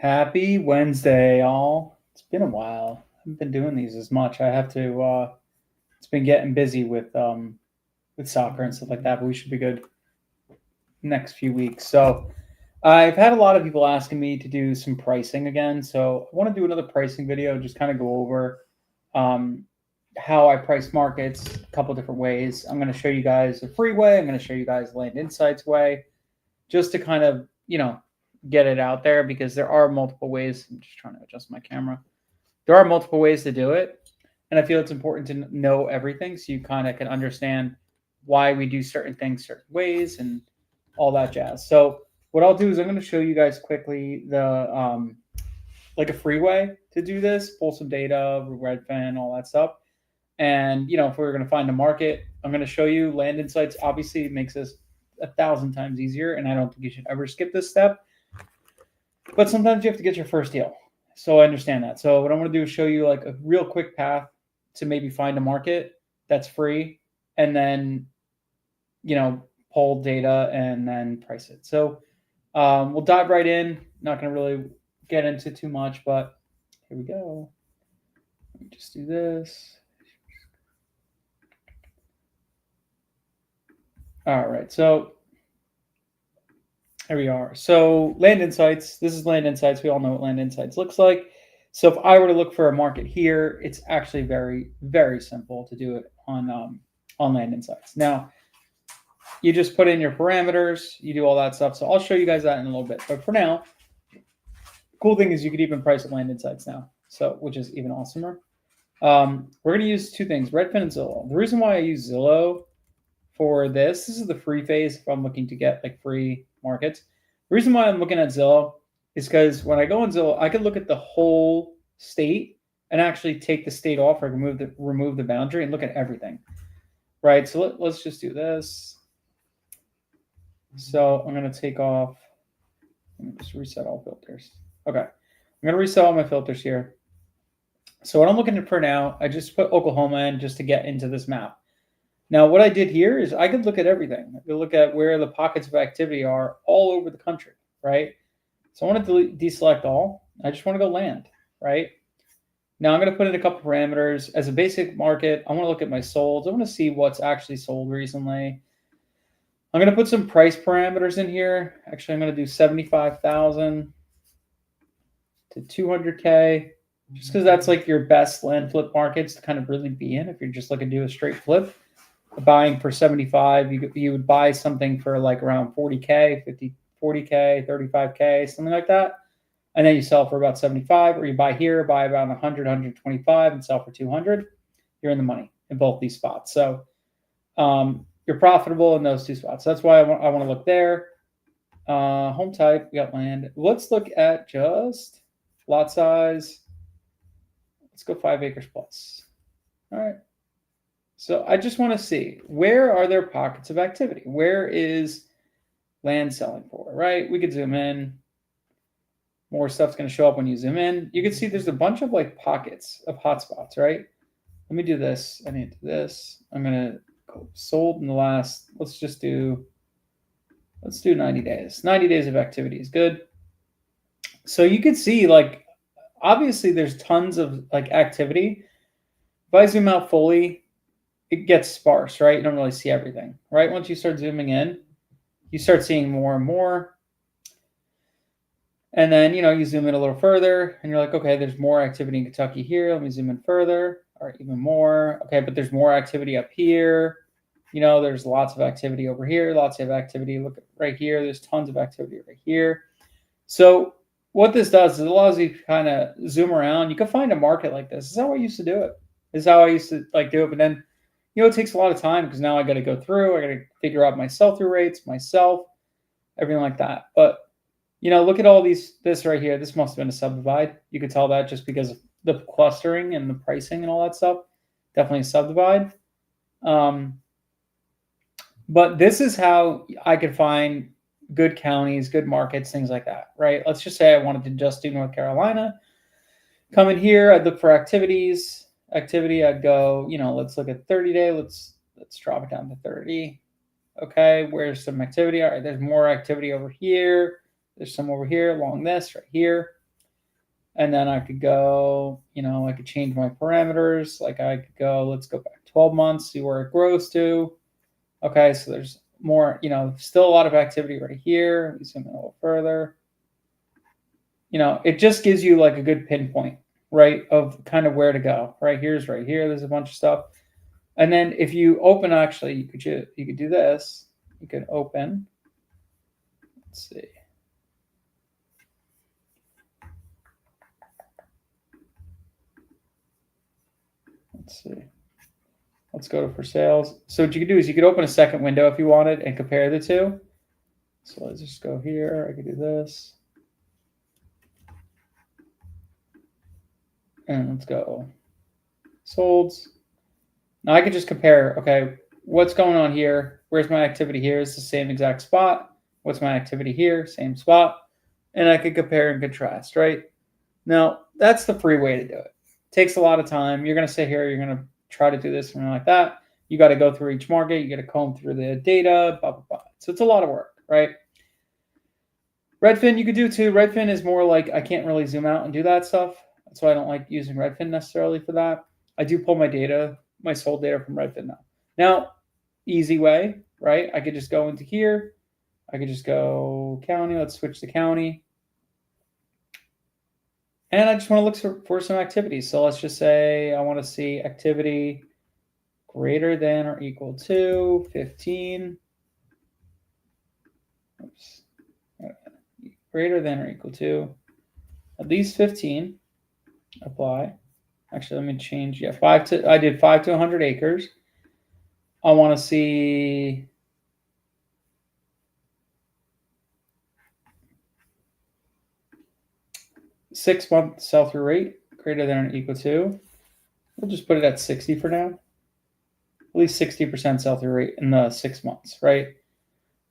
Happy Wednesday, all. It's been a while. I haven't been doing these as much. I have to. It's been getting busy with soccer and stuff like that, but we should be good next few weeks. So I've had a lot of people asking me to do some pricing again. So I want to do another pricing video, just kind of go over um, how I price markets a couple different ways. I'm going to show you guys a free way. I'm going to show you guys Land Insights way, just to kind of get it out there because there are multiple ways. I'm just trying to adjust my camera. There are multiple ways to do it, and I feel it's important to know everything so you kind of can understand why we do certain things certain ways and all that jazz. So what I'll do is I'm going to show you guys quickly the like a free way to do this, pull some data, Redfin, all that stuff. And if we're going to find a market, I'm going to show you Land Insights. Obviously, it makes this 1,000 times easier, and I don't think you should ever skip this step. But sometimes you have to get your first deal. So I understand that. So what I'm going to do is show you like a real quick path to maybe find a market that's free, and then pull data and then price it. So we'll dive right in. Not going to really get into too much, but here we go. Let me just do this. All right, so here we are. So Land Insights, this is Land Insights. We all know what Land Insights looks like. So if I were to look for a market here, it's actually very, very simple to do it on Land Insights. Now, you just put in your parameters, you do all that stuff. So I'll show you guys that in a little bit. But for now, cool thing is you could even price at Land Insights now, so which is even awesomer. We're going to use two things, Redfin and Zillow. The reason why I use Zillow for this is the free phase if I'm looking to get like free markets. The reason why I'm looking at Zillow is because when I go on Zillow, I could look at the whole state and actually take the state off or remove the boundary and look at everything, right? So let's just do this. So I'm going to take off, let me just reset all filters. Okay, I'm going to reset all my filters here. So what I'm looking at for now, I just put Oklahoma in just to get into this map. Now, what I did here is I could look at everything. I could look at where the pockets of activity are all over the country, right? So I want to deselect all. I just want to go land, right? Now I'm going to put in a couple parameters. As a basic market, I want to look at my solds. I want to see what's actually sold recently. I'm going to put some price parameters in here. Actually, I'm going to do 75,000 to 200K, just because that's like your best land flip markets to kind of really be in if you're just looking to do a straight flip. Buying for 75, you would buy something for like around 40K, 40K, 35K, something like that. And then you sell for about 75, or you buy here, buy about 100, 125 and sell for 200. You're in the money in both these spots. So you're profitable in those two spots. So that's why I want to look there. Home type, we got land. Let's look at just lot size. Let's go 5 acres plus. All right. So I just want to see, where are there pockets of activity? Where is land selling for, right? We could zoom in. More stuff's going to show up when you zoom in. You can see there's a bunch of like pockets of hotspots, right? Let me do this. I need to do this. I'm going to go sold in the last, let's do 90 days. 90 days of activity is good. So you can see like, obviously there's tons of like activity. If I zoom out fully, it gets sparse, right? You don't really see everything, right? Once you start zooming in, you start seeing more and more. And then, you zoom in a little further and you're like, okay, there's more activity in Kentucky here. Let me zoom in further. All right, even more. Okay, but there's more activity up here. There's lots of activity over here, lots of activity. Look right here. There's tons of activity right here. So what this does is it allows you to kind of zoom around. You can find a market like this. This is how I used to do it. This is how I used to like do it. But then, it takes a lot of time because now I got to go through. I got to figure out my sell-through rates, myself, everything like that. But look at all this right here. This must have been a subdivide. You could tell that just because of the clustering and the pricing and all that stuff. Definitely a subdivide. But this is how I could find good counties, good markets, things like that, right? Let's just say I wanted to just do North Carolina. Come in here, I'd look for activities. I'd go, let's look at 30-day. Let's drop it down to 30. Okay, where's some activity? All right, there's more activity over here. There's some over here along this right here. And then I could go, I could change my parameters. Like I could go, let's go back 12 months, see where it grows to. Okay, so there's more, still a lot of activity right here. Let me zoom in a little further. It just gives you like a good pinpoint, right, of kind of where to go. Right here. There's a bunch of stuff. And then if you open, actually, you could do this. You could open. Let's see. Let's see. Let's go to for sales. So what you could do is you could open a second window if you wanted and compare the two. So let's just go here. I could do this. And let's go solds. Now I could just compare, okay, what's going on here? Where's my activity here? It's the same exact spot. What's my activity here? Same spot. And I could compare and contrast, right? Now, that's the free way to do it. Takes a lot of time. You're going to sit here, you're going to try to do this and like that. You got to go through each market. You got to comb through the data, blah, blah, blah. So it's a lot of work, right? Redfin you could do too. Redfin is more like I can't really zoom out and do that stuff. That's why I don't like using Redfin necessarily for that. I do pull my data, my sold data from Redfin now. Now, easy way, right? I could just go into here. I could just go county. Let's switch to county. And I just want to look for some activity. So let's just say I want to see activity greater than or equal to 15. Oops. Greater than or equal to at least 15. Apply. Actually, let me change. Yeah, I did 5 to 100 acres. I want to see six-month sell-through rate greater than or equal to. We'll just put it at 60 for now. At least 60% sell-through rate in the 6 months, right?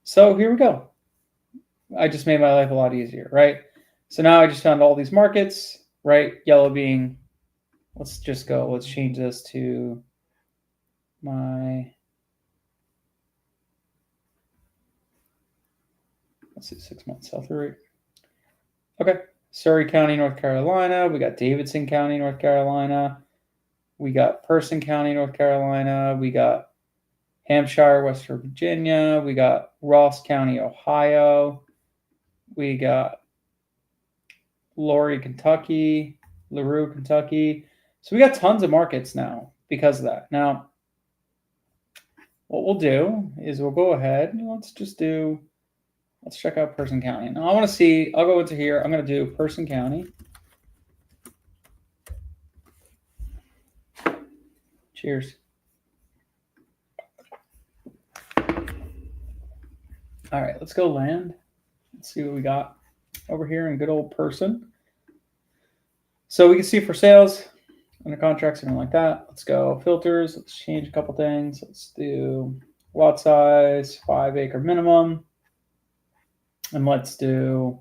So here we go. I just made my life a lot easier, right? So now I just found all these markets, right? Yellow being, let's change this to let's see, 6 months sell-through rate. Okay, Surrey County, North Carolina. We got Davidson County, North Carolina. We got Person County, North Carolina. We got Hampshire, West Virginia. We got Ross County, Ohio. We got Laurie, Kentucky, LaRue, Kentucky. So we got tons of markets now because of that. Now, what we'll do is we'll go ahead and let's check out Person County. Now I want to see, I'll go into here. I'm going to do Person County. Cheers. All right, let's go land. Let's see what we got over here in good old Person. So we can see for sales, under contracts, something like that. Let's go filters. Let's change a couple things. Let's do lot size, 5 acre minimum. And let's do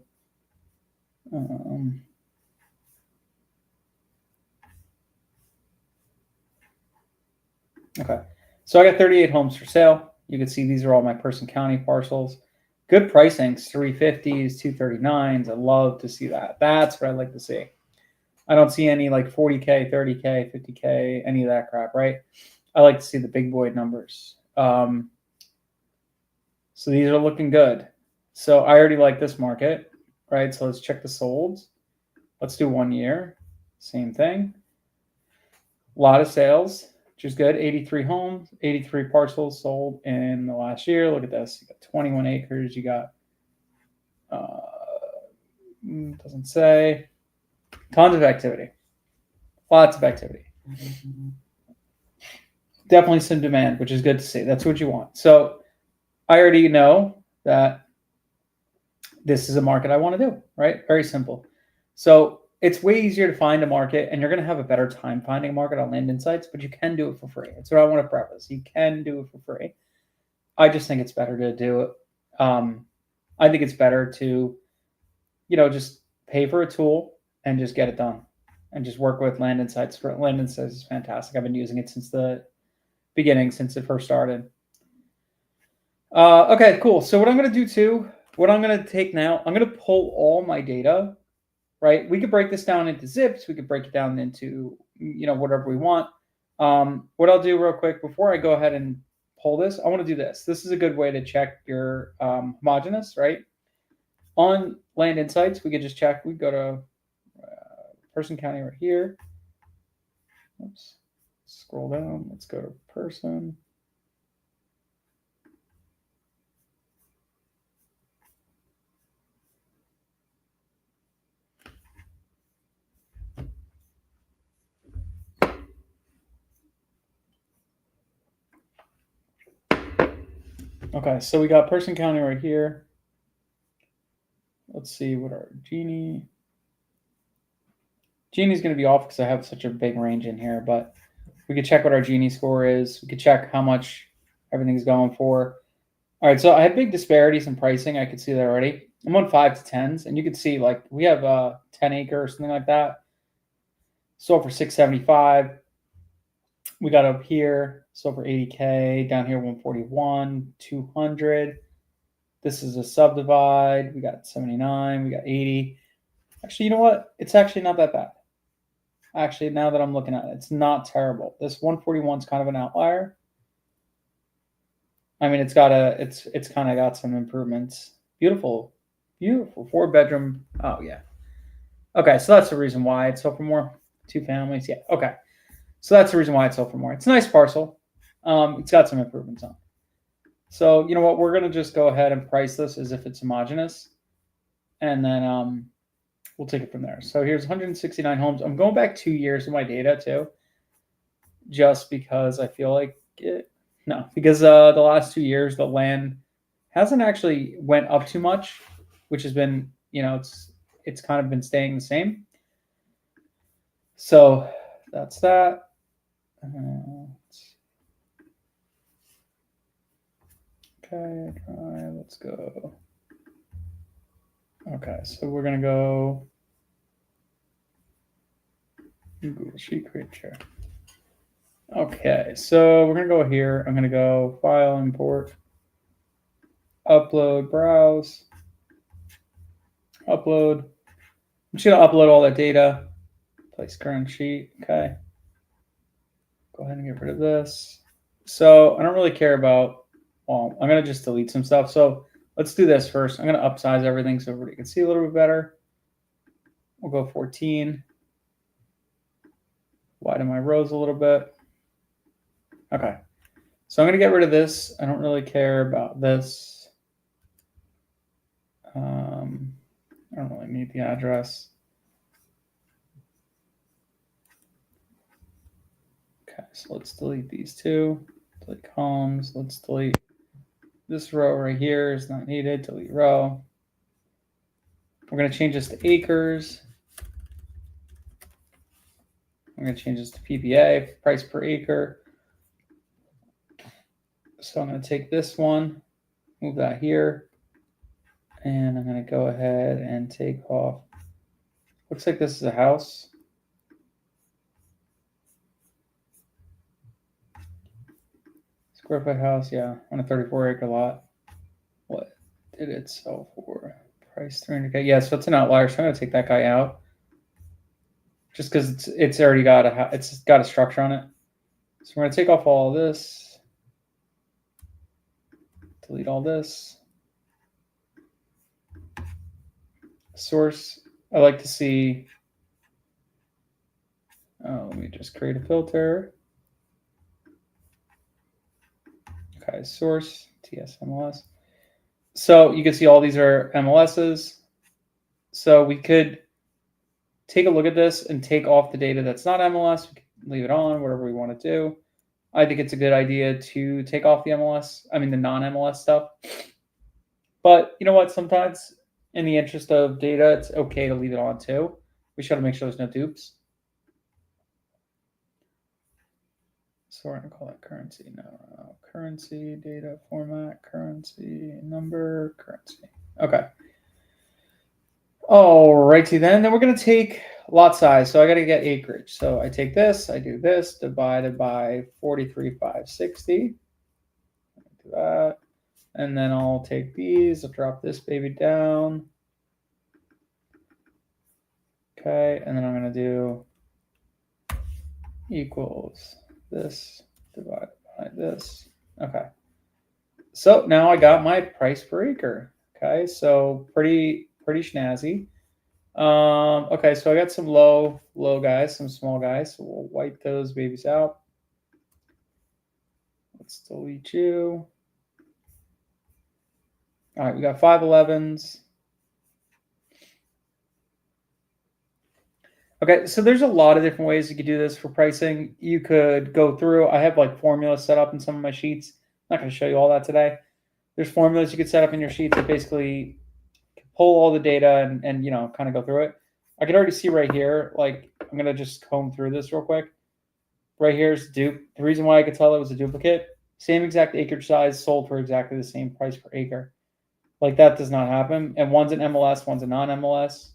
okay. So I got 38 homes for sale. You can see these are all my Person County parcels. Good pricings, 350s, 239s. I love to see that. That's what I like to see. I don't see any like 40K, 30K, 50K, any of that crap, right? I like to see the big boy numbers. So these are looking good. So I already like this market, right? So let's check the solds. Let's do 1 year. Same thing. A lot of sales, which is good. 83 homes, 83 parcels sold in the last year. Look at this. You got 21 acres. You got, doesn't say, tons of activity. Lots of activity. Definitely some demand, which is good to see. That's what you want. So I already know that this is a market I want to do, right? Very simple. So it's way easier to find a market, and you're going to have a better time finding a market on Land Insights, but you can do it for free. That's what I want to preface. You can do it for free. I just think it's better to do it. I think it's better to, just pay for a tool and just get it done and just work with Land Insights. Land Insights is fantastic. I've been using it since the beginning, since it first started. Okay, cool. So what I'm going to do too, what I'm going to take now, I'm going to pull all my data right? We could break this down into zips. We could break it down into, whatever we want. What I'll do real quick before I go ahead and pull this, I want to do this. This is a good way to check your homogeneous, right? On Land Insights, we could just check. We go to person county right here. Oops. Scroll down. Let's go to person. Okay, so we got person county right here. Let's see what our Genie's going to be off because I have such a big range in here, but we could check what our Genie score is. We could check how much everything's going for. All right, so I had big disparities in pricing. I could see that already. I'm on 5 to 10s, and you can see like we have a 10 acre or something like that. Sold for $675. We got up here, sold for $80K. Down here, 141, 200. This is a subdivide. We got 79. We got 80. Actually, you know what? It's actually not that bad. Actually, now that I'm looking at it, it's not terrible. This 141 is kind of an outlier. I mean, it's kind of got some improvements. Beautiful, beautiful 4-bedroom. Oh yeah. Okay, so that's the reason why it's sold for more. 2 families. Yeah. Okay. So that's the reason why it's sold for more. It's a nice parcel. It's got some improvements on it. So you know what? We're gonna just go ahead and price this as if it's homogeneous, and then we'll take it from there. So here's 169 homes. I'm going back 2 years in my data too, just because I feel like it. No, because the last 2 years the land hasn't actually went up too much, which has been, it's kind of been staying the same. So that's that. Okay, let's go. Okay, so we're gonna go Google Sheet Create Share. Okay, so we're gonna go here. I'm gonna go File, Import, Upload, Browse, Upload. I'm just gonna upload all that data. Place current sheet. Okay. Go ahead and get rid of this. So I don't really care about. Well, I'm gonna just delete some stuff. So let's do this first. I'm gonna upsize everything so everybody can see a little bit better. We'll go 14. Widen my rows a little bit. Okay. So I'm going to get rid of this. I don't really care about this. I don't really need the address. Okay, so let's delete these two. Delete columns. Let's delete this row right here is not needed. Delete row. We're going to change this to acres. I'm going to change this to PPA, price per acre. So I'm going to take this one, move that here, and I'm going to go ahead and take off. Looks like this is a house. Square foot house, yeah, on a 34-acre lot. What did it sell for? Price 300K. Yeah, so it's an outlier. So I'm gonna take that guy out, just because it's already got a structure on it. So we're gonna take off all of this, delete all this. Source. I like to see. Oh, let me just create a filter. Okay, source TS-MLS. So you can see all these are MLSs. So we could take a look at this and take off the data that's not MLS. We can leave it on, whatever we want to do. I think it's a good idea to take off the the non-MLS stuff. But you know what? Sometimes in the interest of data, it's okay to leave it on too. We should make sure there's no dupes. So we're going to call it currency. No, currency, data format, currency, number, currency. Okay. Alrighty then. Then we're going to take lot size. So I got to get acreage. So I take this, I do this, divided by 43,560. Do that. And then I'll take these, I'll drop this baby down. Okay, and then I'm going to do equals this divided by this. Okay. So now I got my price per acre. Okay, so pretty snazzy. Okay, so I got some low guys, some small guys. So we'll wipe those babies out. Let's delete you. All right, we got 511s. Okay, so there's a lot of different ways you could do this for pricing. You could go through, I have like formulas set up in some of my sheets. I'm not going to show you all that today. There's formulas you could set up in your sheets that basically pull all the data and you know, kind of go through it. I can already see right here, like I'm going to just comb through this real quick. Right here's dupe. The reason why I could tell it was a duplicate, same exact acreage size, sold for exactly the same price per acre. Like that does not happen. And one's an MLS, one's a non-MLS.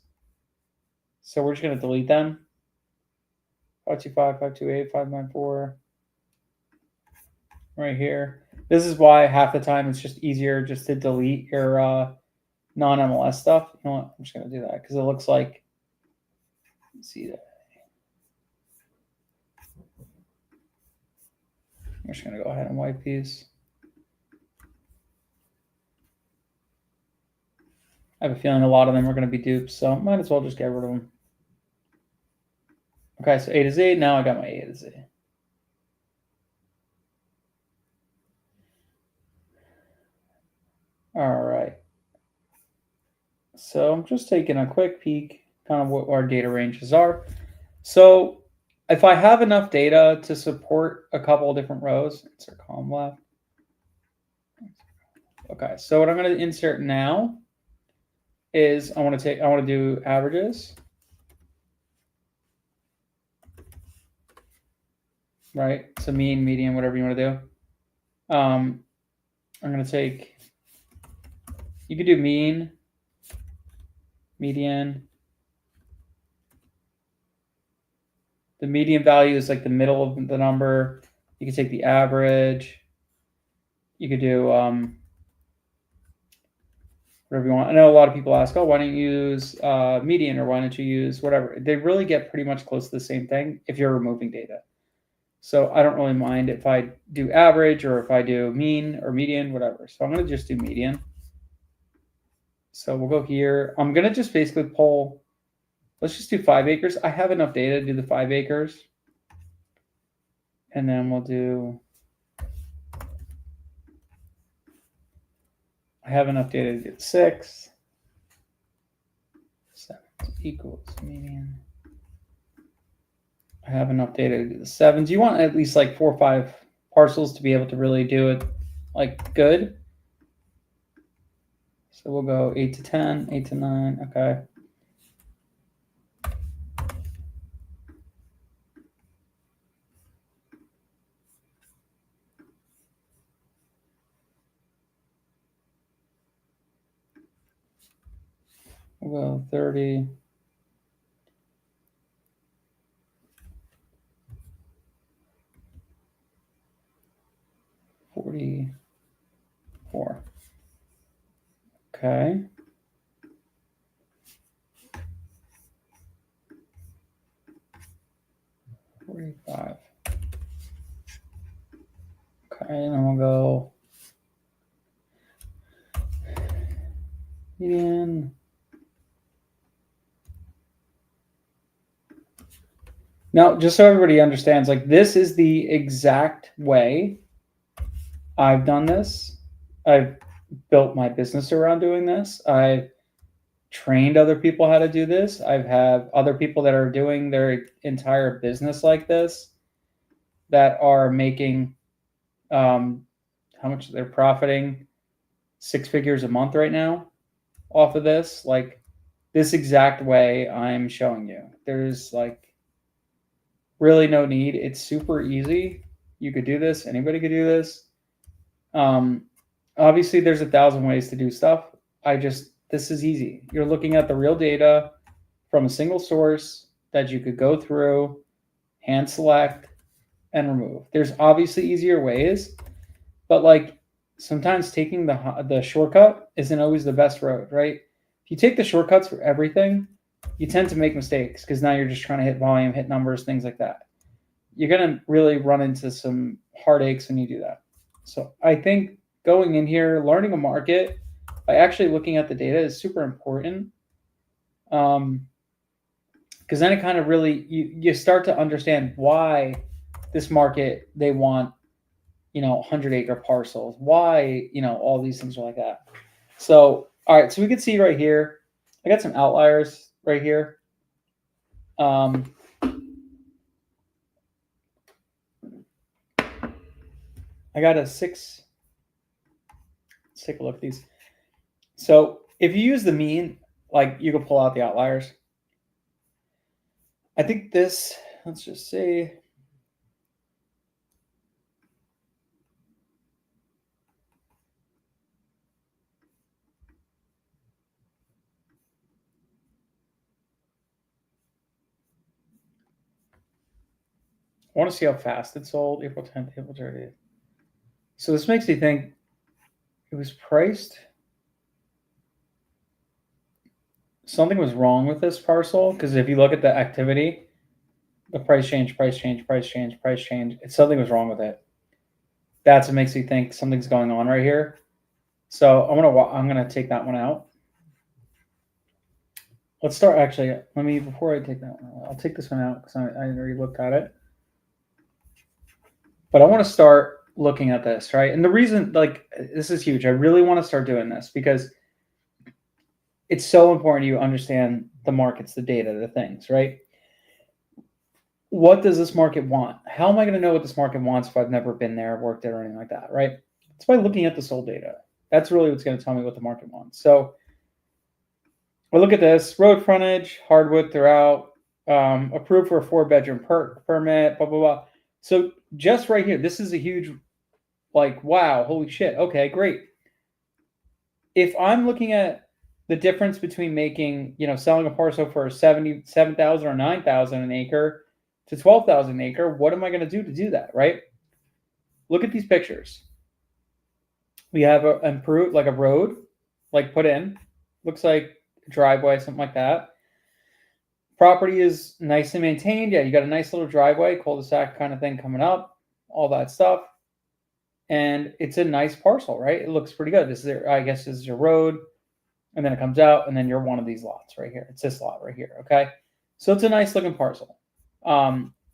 So we're just going to delete them. 525, 528, 594. Right here. This is why half the time it's just easier just to delete your non-MLS stuff. You know what? I'm just going to do that because it looks like, let's see that. I'm just going to go ahead and wipe these. I have a feeling a lot of them are going to be dupes, so might as well just get rid of them. Okay, so A to Z. Now I got my A to Z. All right. So I'm just taking a quick peek, kind of what our data ranges are. So if I have enough data to support a couple of different rows, insert column left. Okay, so what I'm going to insert now is I want to do averages. Right? So mean, median, whatever you want to do. I'm going to take, you could do mean, median. The median value is like the middle of the number. You could take the average. You could do whatever you want. I know a lot of people ask, oh, why don't you use median or why don't you use whatever? They really get pretty much close to the same thing if you're removing data. So I don't really mind if I do average or if I do mean or median, whatever. So I'm going to just do median. So we'll go here. I'm going to just basically pull, let's just do 5 acres. I have enough data to do the 5 acres. And then we'll do, I have enough data to do 6. 7 equals median. I have enough data to do the 7s. You want at least like 4 or 5 parcels to be able to really do it like good. So we'll go 8 to 10, 8 to 9. Okay. We'll go 30. 44. Okay. $45. Okay, and then we'll go median. Now, just so everybody understands, like this is the exact way I've done this. I've built my business around doing this. I've trained other people how to do this. I've had other people that are doing their entire business like this that are making how much they're profiting 6 figures a month right now off of this. Like this exact way I'm showing you. There's like really no need. It's super easy. You could do this. Anybody could do this. Obviously there's 1,000 ways to do stuff. This is easy. You're looking at the real data from a single source that you could go through, hand select, and remove. There's obviously easier ways, but like sometimes taking the shortcut isn't always the best road, right? If you take the shortcuts for everything, you tend to make mistakes because now you're just trying to hit volume, hit numbers, things like that. You're going to really run into some heartaches when you do that. So I think going in here, learning a market by actually looking at the data is super important. Because then it kind of really, you start to understand why this market, they want, 100-acre parcels, why, all these things are like that. So, all right, so we can see right here, I got some outliers right here. I got a 6. Let's take a look at these. So if you use the mean, like you can pull out the outliers. I think this, let's just say, I want to see how fast it sold, April 10th, April 30th. So this makes me think it was priced. Something was wrong with this parcel, because if you look at the activity, the price change, something was wrong with it. That's what makes me think something's going on right here. So I'm gonna take that one out. Let's start, actually, before I take that one out, I'll take this one out because I already looked at it. But I want to start looking at this, right? And the reason, this is huge. I really want to start doing this because it's so important you understand the markets, the data, the things, right? What does this market want? How am I going to know what this market wants if I've never been there, worked there, or anything like that, right? It's by looking at the sold data. That's really what's going to tell me what the market wants. So we'll look at this. Road frontage, hardwood throughout, approved for a 4-bedroom permit, blah, blah, blah. So just right here, this is a huge, wow, holy shit. Okay, great. If I'm looking at the difference between making, selling a parcel for 77,000 or 9,000 an acre to 12,000 an acre, what am I going to do that, right? Look at these pictures. We have a road, put in, looks like a driveway, something like that. Property is nicely maintained. Yeah, you got a nice little driveway, cul-de-sac kind of thing coming up, all that stuff. And it's a nice parcel, right? It looks pretty good. This is your road. And then it comes out, and then you're one of these lots right here. It's this lot right here, okay? So it's a nice looking parcel.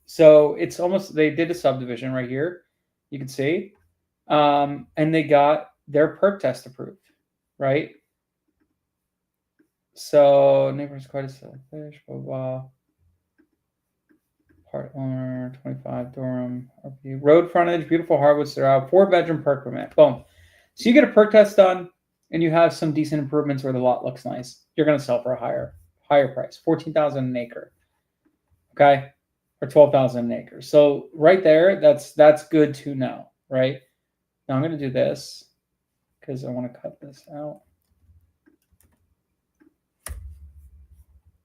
So it's almost, they did a subdivision right here, you can see. And they got their perk test approved, right? So neighbors quite a fish, blah, blah. Part owner, 25 Durham, RP. Road frontage, beautiful hardwoods throughout, 4-bedroom perk permit, boom. So you get a perk test done, and you have some decent improvements where the lot looks nice. You're going to sell for a higher price, 14,000 an acre, okay, or 12,000 an acre. So right there, that's good to know, right? Now I'm going to do this because I want to cut this out.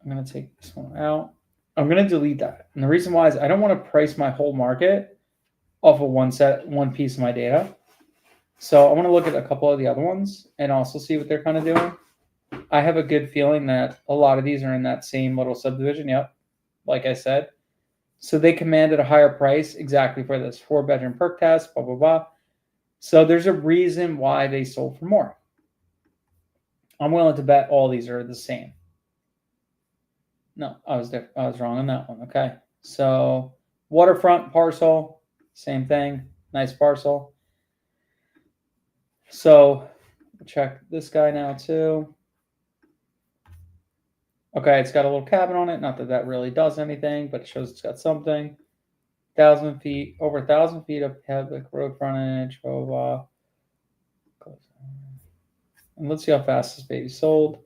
I'm going to take this one out. I'm going to delete that. And the reason why is I don't want to price my whole market off of one piece of my data. So I want to look at a couple of the other ones and also see what they're kind of doing. I have a good feeling that a lot of these are in that same little subdivision. Yep. Like I said. So they commanded a higher price exactly for this 4-bedroom perk test, blah, blah, blah. So there's a reason why they sold for more. I'm willing to bet all these are the same. No, I was wrong on that one. Okay. So waterfront parcel, same thing. Nice parcel. So check this guy now too. Okay, it's got a little cabin on it. Not that that really does anything, but it shows it's got something. 1,000 feet, over 1,000 feet of public road frontage. Blah, blah, blah. And let's see how fast this baby sold.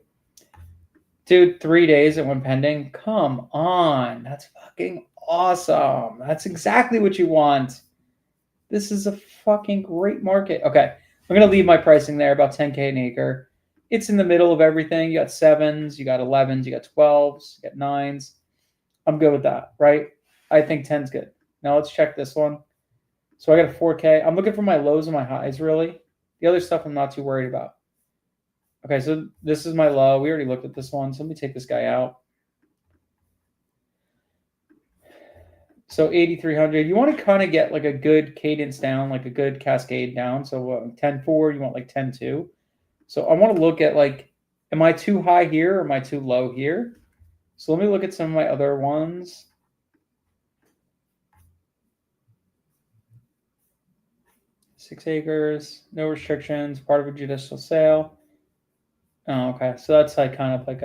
Dude, 3 days it went pending. Come on. That's fucking awesome. That's exactly what you want. This is a fucking great market. Okay, I'm going to leave my pricing there, about 10K an acre. It's in the middle of everything. You got 7s, you got 11s, you got 12s, you got 9s. I'm good with that, right? I think 10's good. Now let's check this one. So I got a 4K. I'm looking for my lows and my highs, really. The other stuff I'm not too worried about. Okay, so this is my low. We already looked at this one. So let me take this guy out. So 8,300. You want to kind of get like a good cadence down, like a good cascade down. So 10.4, you want like 10.2. So I want to look at like, am I too high here or am I too low here? So let me look at some of my other ones. Six acres, no restrictions, part of a judicial sale. Oh, okay. So that's like kind of like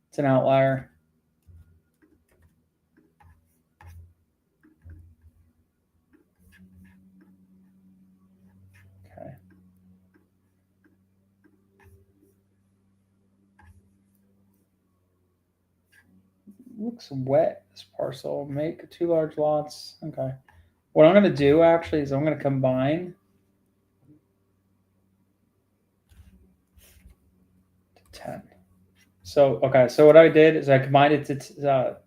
it's an outlier. Okay. Looks wet, this parcel. Make 2 large lots. Okay. What I'm going to do actually is I'm going to combine to 10. So, okay. So what I did is I combined it to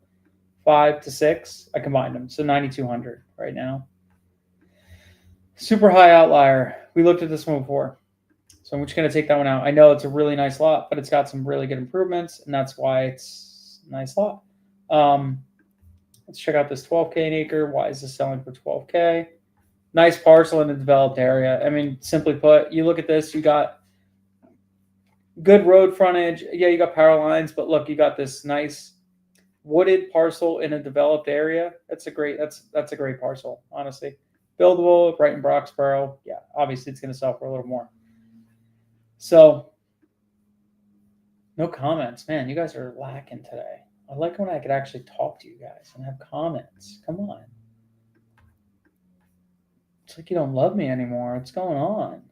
5 to 6. I combined them. So 9,200 right now. Super high outlier. We looked at this one before. So I'm just going to take that one out. I know it's a really nice lot, but it's got some really good improvements, and that's why it's a nice lot. Let's check out this 12K an acre. Why is this selling for 12K? Nice parcel in a developed area. I mean, simply put, you look at this, you got good road frontage. Yeah, you got power lines, but look, you got this nice wooded parcel in a developed area. That's a great parcel, honestly. Buildable, right in Broxborough. Yeah, obviously it's going to sell for a little more. So, no comments. Man, you guys are lacking today. I like when I could actually talk to you guys and have comments. Come on. It's like you don't love me anymore. What's going on?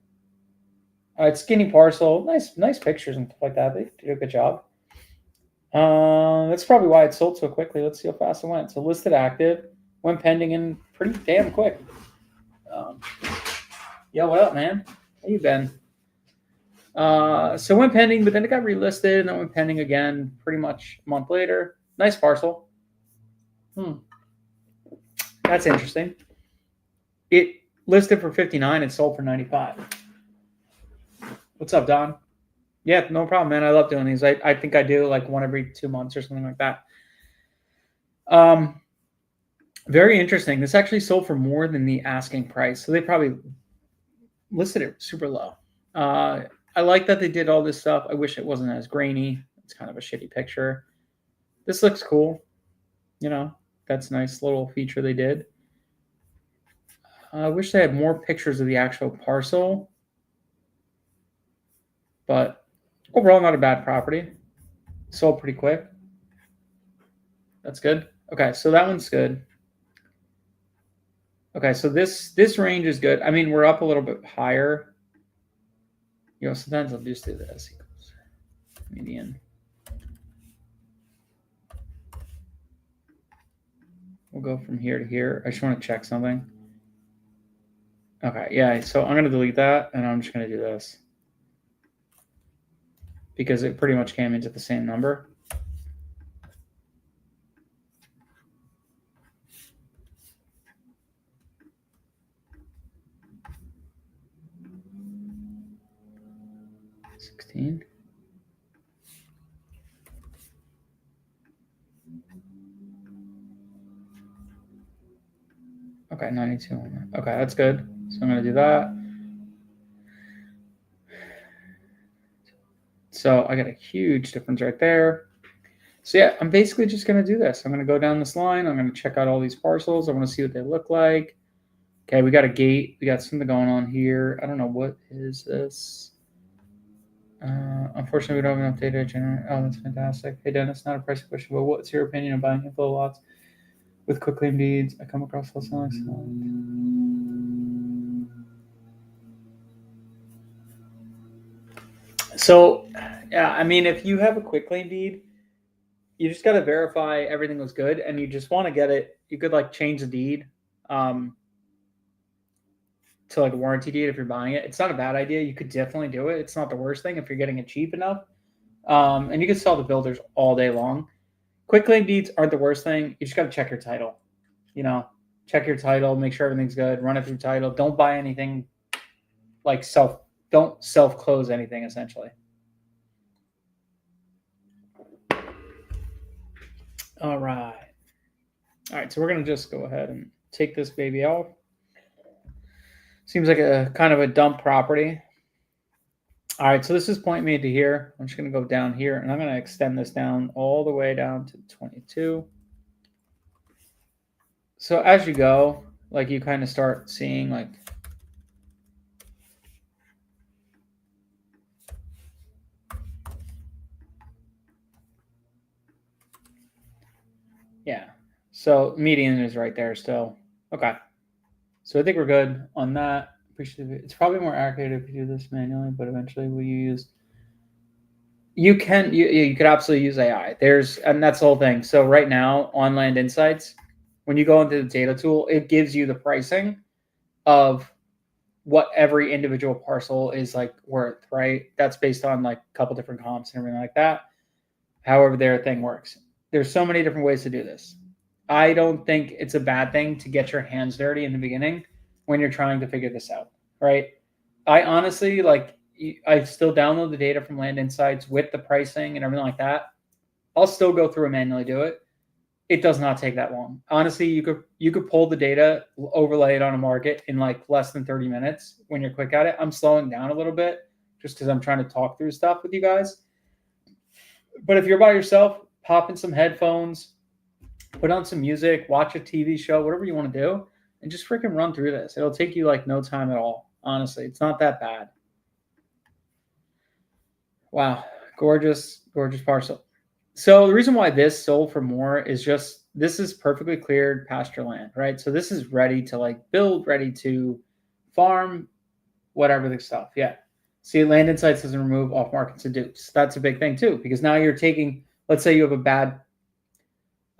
All right, skinny parcel. Nice pictures and stuff like that. They did a good job. That's probably why it sold so quickly. Let's see how fast it went. So listed active, went pending and pretty damn quick. Yo, what up, man? How you been? So went pending, but then it got relisted and then went pending again pretty much a month later. Nice parcel. That's interesting. It listed for 59 and sold for 95. What's up, Don? Yeah, no problem, man. I love doing these. I think I do like one every 2 months or something like that. Very interesting. This actually sold for more than the asking price. So they probably listed it super low. I like that they did all this stuff. I wish it wasn't as grainy. It's kind of a shitty picture. This looks cool. You know, that's a nice little feature they did. I wish they had more pictures of the actual parcel. But overall, not a bad property. Sold pretty quick. That's good. Okay, so that one's good. Okay, so this range is good. I mean, we're up a little bit higher. You know, sometimes I'll just do this equals median. We'll go from here to here. I just want to check something. Okay, yeah, so I'm going to delete that, and I'm just going to do this. Because it pretty much came into the same number. Okay, 92. Okay, that's good. So I'm going to do that. So I got a huge difference right there. So yeah, I'm basically just going to do this. I'm going to go down this line. I'm going to check out all these parcels. I want to see what they look like. Okay, we got a gate. We got something going on here. I don't know. What is this? Unfortunately, we don't have enough data to generate. Oh, that's fantastic. Hey, Dennis, not a pricing question, but what's your opinion of buying info lots with quitclaim deeds? I come across those selling. So, yeah, I mean, if you have a quitclaim deed, you just got to verify everything was good, and you just want to get it. You could like change the deed to like a warranty deed if you're buying it. It's not a bad idea. You could definitely do it. It's not the worst thing if you're getting it cheap enough. And you can sell to builders all day long. Quitclaim deeds aren't the worst thing. You just got to check your title. You know, check your title, make sure everything's good, run it through title. Don't buy anything like don't self-close anything essentially. All right. All right, so we're going to just go ahead and take this baby out. Seems like a kind of a dump property. All right, so this is point made to here. I'm just going to go down here, and I'm going to extend this down all the way down to 22. So as you go, like you kind of start seeing like yeah. So median is right there still. Okay. So I think we're good on that. It's probably more accurate if you do this manually, but eventually will you use you could absolutely use AI. And that's the whole thing. So right now on Land Insights, when you go into the data tool, it gives you the pricing of what every individual parcel is like worth, right? That's based on like a couple different comps and everything like that. However, their thing works. There's so many different ways to do this. I don't think it's a bad thing to get your hands dirty in the beginning when you're trying to figure this out, right? I honestly I still download the data from Land Insights with the pricing and everything like that. I'll still go through and manually do it. It does not take that long. Honestly, you could pull the data, overlay it on a market in like less than 30 minutes when you're quick at it. I'm slowing down a little bit just because I'm trying to talk through stuff with you guys. But if you're by yourself, pop in some headphones, put on some music, watch a TV show, whatever you want to do, and just freaking run through this. It'll take you like no time at all. Honestly, it's not that bad. Wow, gorgeous, gorgeous parcel. So the reason why this sold for more is just this is perfectly cleared pasture land, right? So this is ready to like build, ready to farm, whatever the stuff. Yeah. See, Land Insights doesn't remove off market seduce. That's a big thing too, because now you're taking, let's say you have a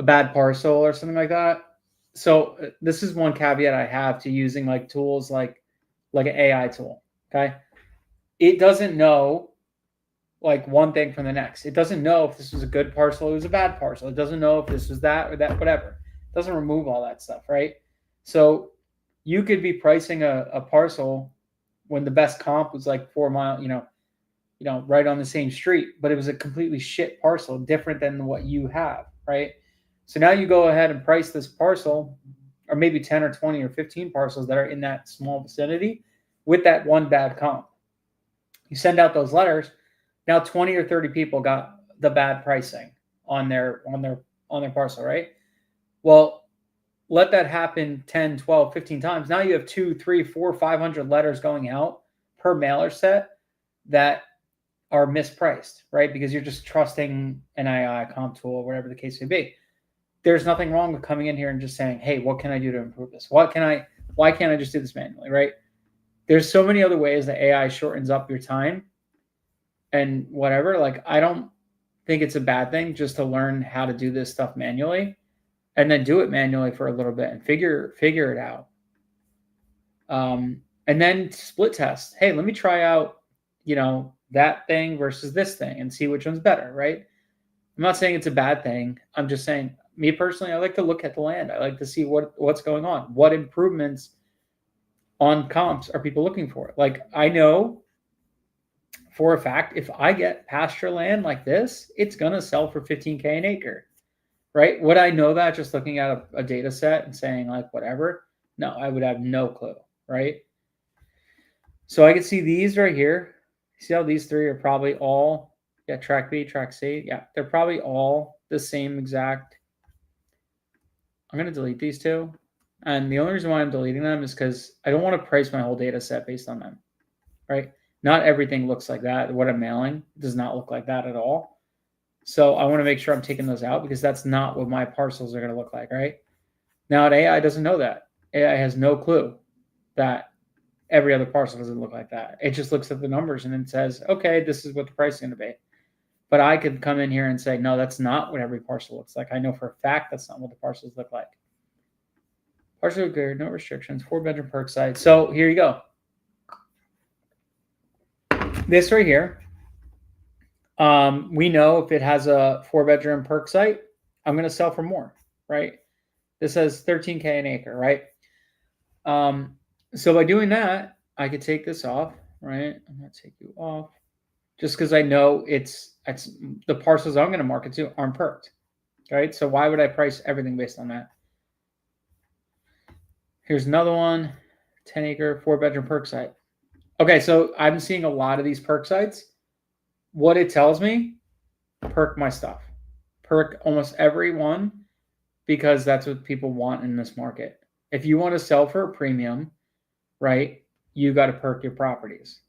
bad parcel or something like that. So this is one caveat I have to using like tools like an AI tool. Okay. It doesn't know like one thing from the next. It doesn't know if this was a good parcel, it was a bad parcel. It doesn't know if this was that or that, whatever. It doesn't remove all that stuff, right? So you could be pricing a parcel when the best comp was like 4 mile, right on the same street, but it was a completely shit parcel, different than what you have, right? So now you go ahead and price this parcel, or maybe 10 or 20 or 15 parcels that are in that small vicinity with that one bad comp. You send out those letters. Now 20 or 30 people got the bad pricing on their parcel, right? Well, let that happen 10, 12, 15 times. Now you have 2, 3, 4, 500 letters going out per mailer set that are mispriced, right? Because you're just trusting an AI comp tool, whatever the case may be. There's nothing wrong with coming in here and just saying, hey, what can I do to improve this? Why can't I just do this manually, right? There's so many other ways that AI shortens up your time and whatever. Like, I don't think it's a bad thing just to learn how to do this stuff manually and then do it manually for a little bit and figure it out. And then split test. Hey, let me try out, that thing versus this thing and see which one's better, right? I'm not saying it's a bad thing. I'm just saying, me personally, I like to look at the land. I like to see what's going on. What improvements on comps are people looking for? Like, I know for a fact, if I get pasture land like this, it's going to sell for 15K an acre, right? Would I know that just looking at a data set and saying like, whatever? No, I would have no clue, right? So I can see these right here. See how these three are probably all, track B, track C. Yeah, they're probably all the same exact. I'm going to delete these two. And the only reason why I'm deleting them is because I don't want to price my whole data set based on them, right? Not everything looks like that. What I'm mailing does not look like that at all. So I want to make sure I'm taking those out because that's not what my parcels are going to look like, right? Now, AI doesn't know that. AI has no clue that every other parcel doesn't look like that. It just looks at the numbers and it says, okay, this is what the price is going to be. But I could come in here and say, no, that's not what every parcel looks like. I know for a fact that's not what the parcels look like. Parcel good, no restrictions, 4-bedroom perk site. So here you go. This right here, we know if it has a 4-bedroom perk site, I'm going to sell for more, right? This says 13K an acre, right? So by doing that, I could take this off, right? I'm going to take you off just because I know it's the parcels I'm going to market to aren't perked, right? So why would I price everything based on that? Here's another one, 10-acre, 4-bedroom perk site. Okay, so I'm seeing a lot of these perk sites. What it tells me, perk my stuff. Perk almost every one because that's what people want in this market. If you want to sell for a premium, right, you got to perk your properties.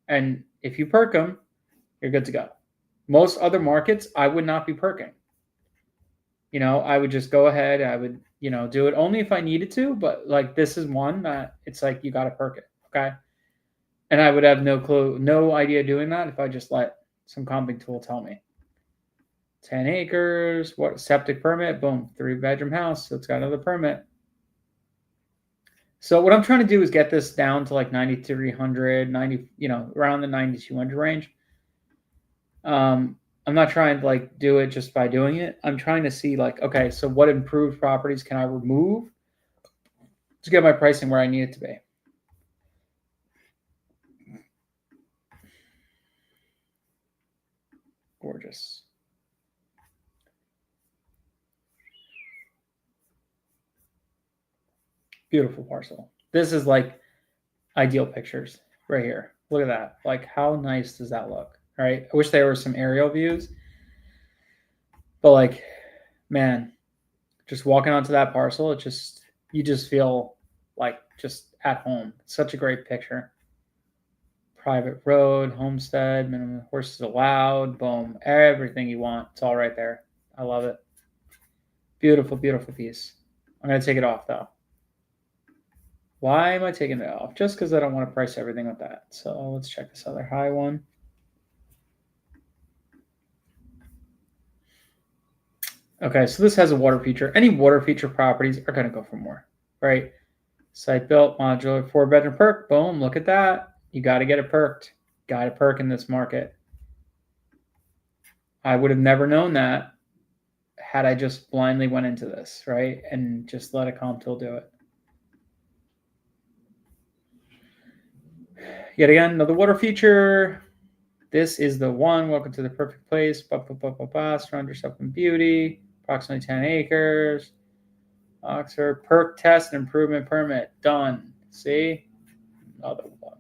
And if you perk them, you're good to go. Most other markets, I would not be perking. I would just go ahead. I would, do it only if I needed to. But like this is one that it's like you got to perk it. Okay. And I would have no clue, no idea doing that if I just let some comping tool tell me. 10 acres, what septic permit, boom, 3-bedroom house. So it's got another permit. So what I'm trying to do is get this down to like 9,300, 90, around the 9,200 range. I'm not trying to like do it just by doing it. I'm trying to see like, okay, so what improved properties can I remove to get my pricing where I need it to be? Gorgeous. Beautiful parcel. This is like ideal pictures right here. Look at that. Like how nice does that look? All right. I wish there were some aerial views. But like, man, just walking onto that parcel, you just feel like just at home. It's such a great picture. Private road, homestead, minimum horses allowed, boom, everything you want. It's all right there. I love it. Beautiful, beautiful piece. I'm going to take it off though. Why am I taking it off? Just because I don't want to price everything with that. So let's check this other high one. Okay, so this has a water feature. Any water feature properties are going to go for more, right? Site built, modular, 4-bedroom perk. Boom, look at that. You got to get it perked. Got to perk in this market. I would have never known that had I just blindly went into this, right? And just let a comp tool do it. Yet again, another water feature. This is the one. Welcome to the perfect place. Surround yourself in beauty. Approximately 10 acres. Oxford perk test and improvement permit. Done. See? Another one.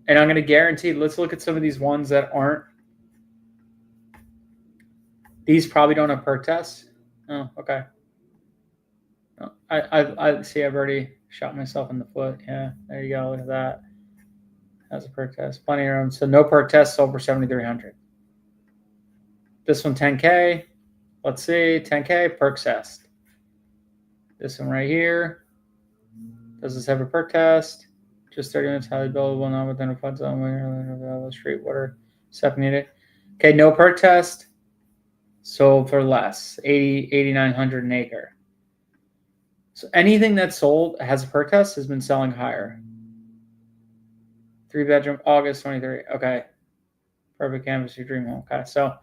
And I'm going to guarantee, let's look at some of these ones that aren't. These probably don't have perk tests. Oh, okay. Oh, I see, I've already shot myself in the foot. Yeah, there you go. Look at that. That's a perk test. Plenty of room. So no perk tests over 7,300. This one, 10K. Let's see, 10K, perk test. This one right here. Does this have a perk test? Just 30 minutes, highly buildable, not within a flood zone, street water, separated. Okay, no perk test. Sold for less, 8,900 an acre. So anything that's sold has a perk test has been selling higher. 3-bedroom, August 23. Okay. Perfect canvas, your dream home. Okay. So,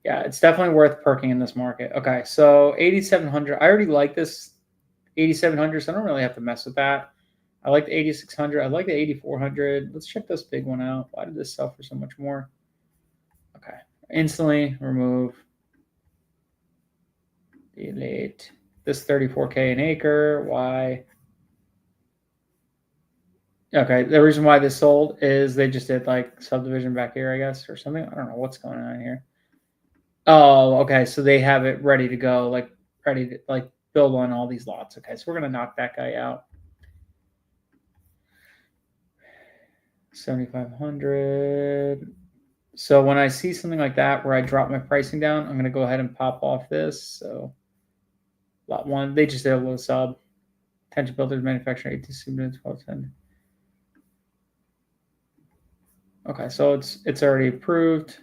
yeah, it's definitely worth perking in this market. Okay. So, 8,700. I already like this 8,700, so I don't really have to mess with that. I like the 8,600. I like the 8,400. Let's check this big one out. Why did this sell for so much more? Okay. Instantly remove. Delete. This 34K an acre. Why? Okay, the reason why this sold is they just did like subdivision back here, I guess, or something. I don't know what's going on here. Oh, okay, so they have it ready to go, like ready to like build on all these lots. Okay, so we're gonna knock that guy out. 7,500. So when I see something like that where I drop my pricing down, I'm gonna go ahead and pop off this. So lot one, they just did a little sub. Attention builders, manufacturing, 18 minutes, 1210. Okay, so it's already approved.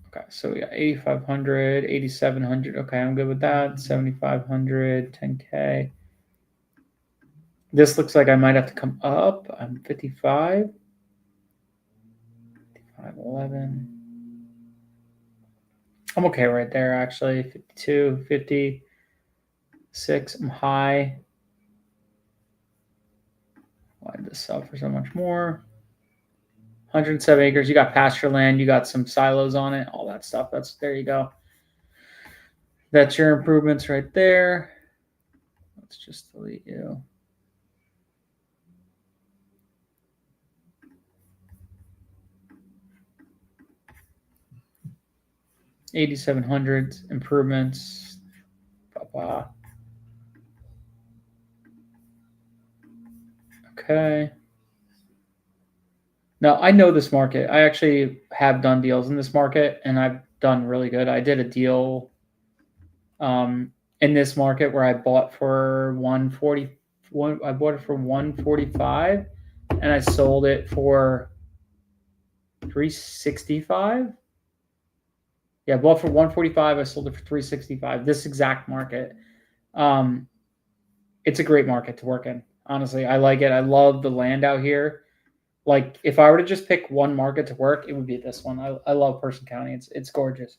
Okay, so we got 8,500, 8,700. Okay, I'm good with that. 7,500, 10K. This looks like I might have to come up. I'm 55. 55, 11. I'm okay right there, actually. 52, 56. I'm high. Why did this sell for so much more? 107 acres. You got pasture land. You got some silos on it. All that stuff. There you go. That's your improvements right there. Let's just delete you. $8,700 improvements. Blah. Okay. Now, I know this market. I actually have done deals in this market, and I've done really good. I did a deal in this market where I bought for 140. I bought it for 145, and I sold it for 365. Yeah, I bought for 145. I sold it for 365. This exact market. It's a great market to work in. Honestly, I like it. I love the land out here. Like, if I were to just pick one market to work, it would be this one. I love Person County. It's gorgeous.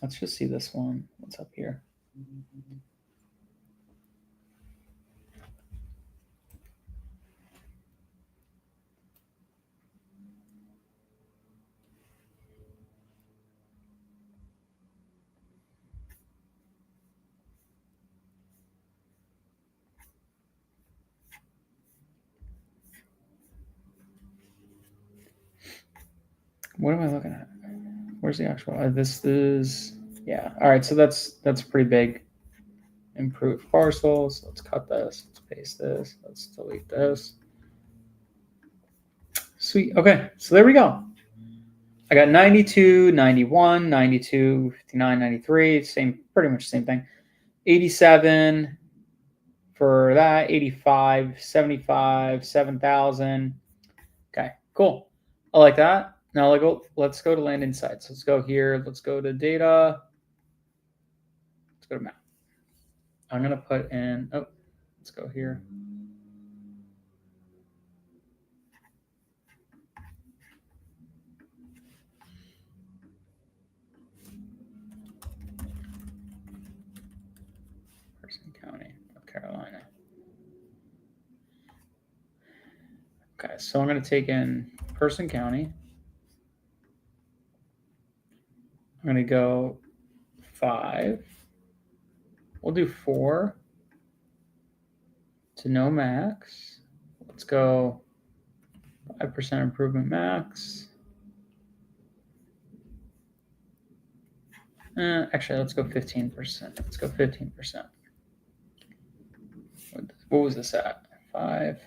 Let's just see this one. What's up here? What am I looking at? Where's the actual? This is, yeah. All right, so that's pretty big. Improved parcels. Let's cut this. Let's paste this. Let's delete this. Sweet. Okay, so there we go. I got 92, 91, 92, 59, 93. Same, pretty much the same thing. 87 for that. 85, 75, 7,000. Okay, cool. I like that. Now let's go to land insights. Let's go here. Let's go to data. Let's go to map. I'm going to put in, let's go here. Person County, North Carolina. Okay, so I'm going to take in Person County. I'm going to go 5. We'll do 4 to no max. Let's go 5% improvement max. Actually, let's go 15%. Let's go 15%. What was this at? 5.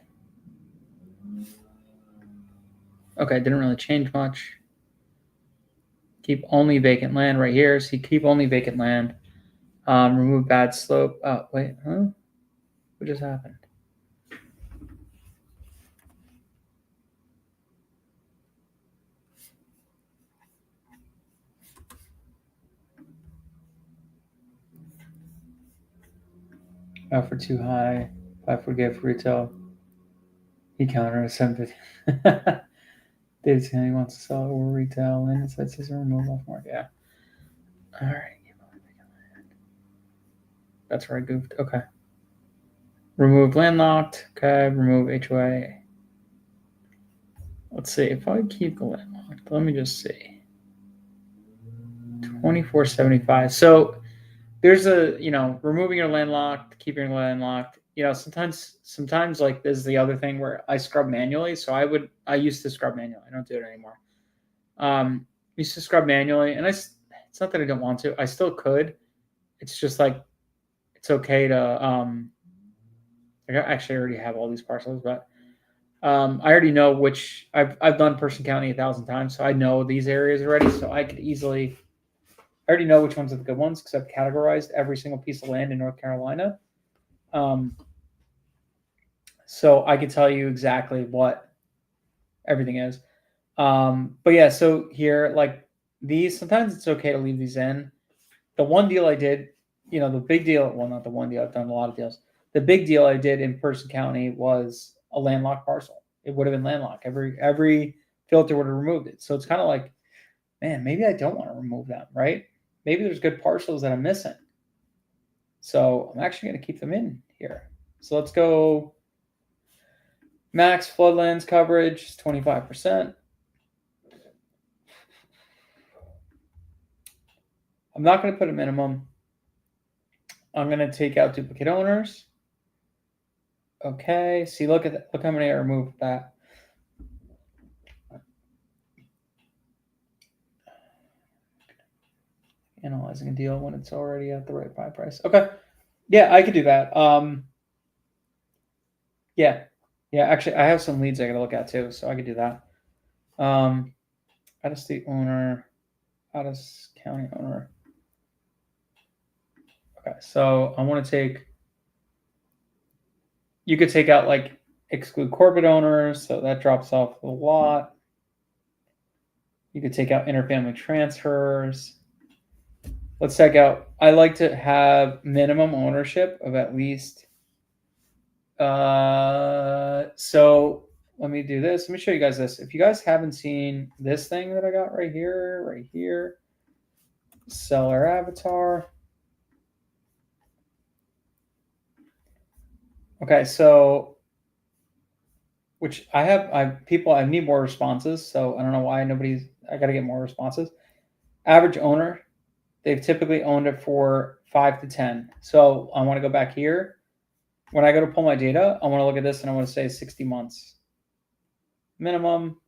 Okay, didn't really change much. Keep only vacant land right here. So you keep only vacant land. Remove bad slope. Oh, wait, huh? What just happened? Offer too high. 5 would get for retail. He countered at 750. David saying he wants to sell or retail. Land insights says remove off market. Yeah. All right. That's where I goofed. Okay. Remove landlocked. Okay. Remove HOA. Let's see if I keep the landlocked. Let me just see. 2475. So there's a, removing your landlocked, keeping your landlocked. Sometimes like this is the other thing where I scrub manually. So I used to scrub manually. I don't do it anymore. Used to scrub manually, and it's not that I don't want to. I still could. It's just like it's okay to. I actually already have all these parcels, but I already know which I've done Person County 1,000 times, so I know these areas already. So I could easily. I already know which ones are the good ones because I've categorized every single piece of land in North Carolina. So I can tell you exactly what everything is. But yeah, so here, like these, sometimes it's okay to leave these in. The one deal I did, the big deal, well, not the one deal, I've done a lot of deals. The big deal I did in Person County was a landlocked parcel. It would have been landlocked. Every filter would have removed it. So it's kind of like, man, maybe I don't want to remove them, right? Maybe there's good parcels that I'm missing. So I'm actually going to keep them in here. So let's go max floodlands coverage, 25%. I'm not going to put a minimum. I'm going to take out duplicate owners. Okay, see, look at that. Look how many I removed that. Analyzing a deal when it's already at the right buy price. Okay, yeah, I could do that. Yeah, actually, I have some leads I got to look at too, so I could do that. Out of state owner, out of county owner. Okay, so I want to take. You could take out like exclude corporate owners, so that drops off a lot. You could take out interfamily transfers. Let's check out. I like to have minimum ownership of at least. So let me do this. Let me show you guys this. If you guys haven't seen this thing that I got right here, seller avatar. Okay, so which I need more responses, so I don't know why I got to get more responses. Average owner, they've typically owned it for 5 to 10. So I want to go back here. When I go to pull my data, I want to look at this and I want to say 60 months minimum.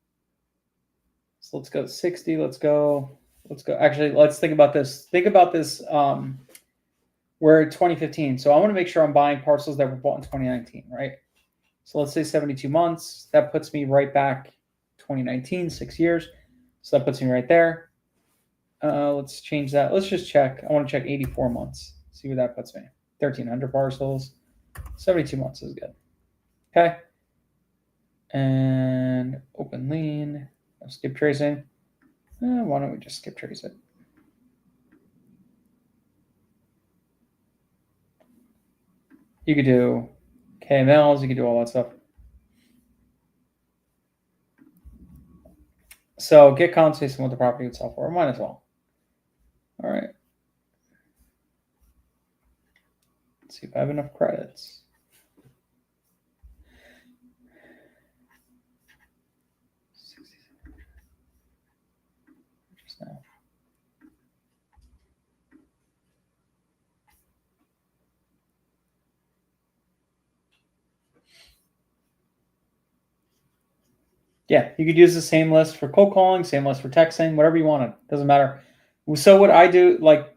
So let's go 60. Let's go. Actually, let's think about this. We're 2015. So I want to make sure I'm buying parcels that were bought in 2019, right? So let's say 72 months. That puts me right back 2019, 6 years. So that puts me right there. Let's change that. Let's just check. I want to check 84 months. See where that puts me. 1,300 parcels. 72 months is good. Okay. And open lien. Skip tracing. Why don't we just skip trace it? You could do KMLs. You could do all that stuff. So get compensation what the property would sell for. Might as well. All right. Let's see if I have enough credits. Just now. Yeah, you could use the same list for cold calling, same list for texting, whatever you wanted. Doesn't matter. So what I do, like,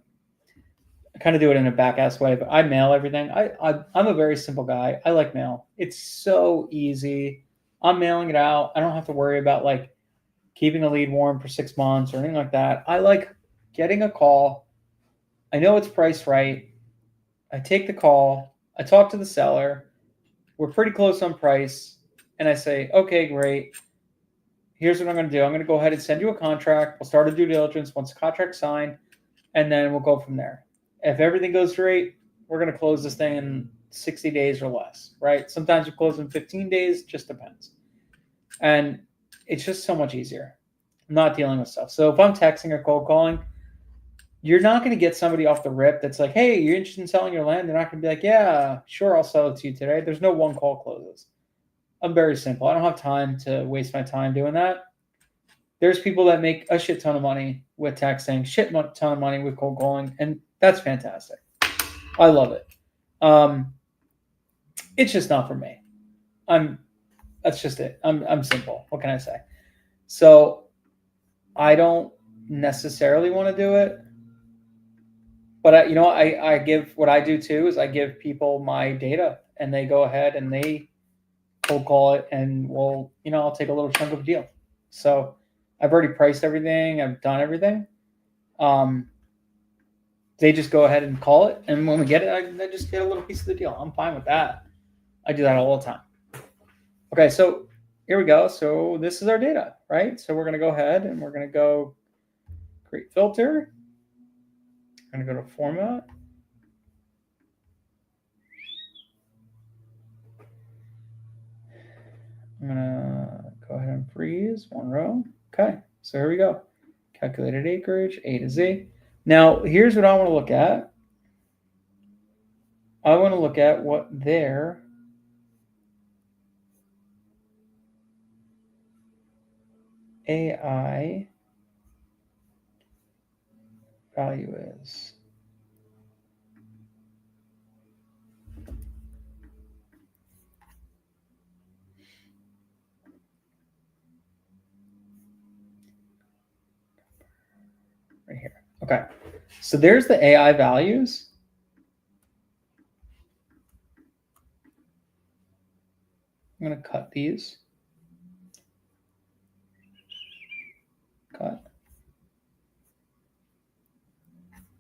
I kind of do it in a back-ass way, but I mail everything. I'm a very simple guy. I like mail. It's so easy. I'm mailing it out. I don't have to worry about like keeping a lead warm for 6 months or anything like that. I like getting a call. I know it's priced right. I take the call. I talk to the seller. We're pretty close on price. And I say, okay, great. Here's what I'm going to do. I'm going to go ahead and send you a contract. We'll start a due diligence once the contract's signed, and then we'll go from there. If everything goes great, we're going to close this thing in 60 days or less, right? Sometimes we close in 15 days, just depends. And it's just so much easier. I'm not dealing with stuff. So if I'm texting or cold calling, you're not going to get somebody off the rip that's like, hey, you're interested in selling your land? They're not going to be like, yeah, sure, I'll sell it to you today. There's no one call closes. I'm very simple. I don't have time to waste my time doing that. There's people that make a shit ton of money with texting, ton of money with cold calling, and that's fantastic. I love it. It's just not for me. That's just it. I'm simple. What can I say? So I don't necessarily want to do it, but I give, what I do too is I give people my data and they go ahead and they cold call it and I'll take a little chunk of a deal. So I've already priced everything. I've done everything. They just go ahead and call it, and when we get it, I just get a little piece of the deal. I'm fine with that. I do that all the time. Okay, so here we go. So this is our data, right? So we're going to go ahead and we're going to go create filter. I'm going to go to format. I'm going to go ahead and freeze one row. Okay, so here we go. Calculated acreage, A to Z. Now, here's what I want to look at. I want to look at what their AI value is. Right here. Okay. So there's the AI values. I'm going to cut these. Cut.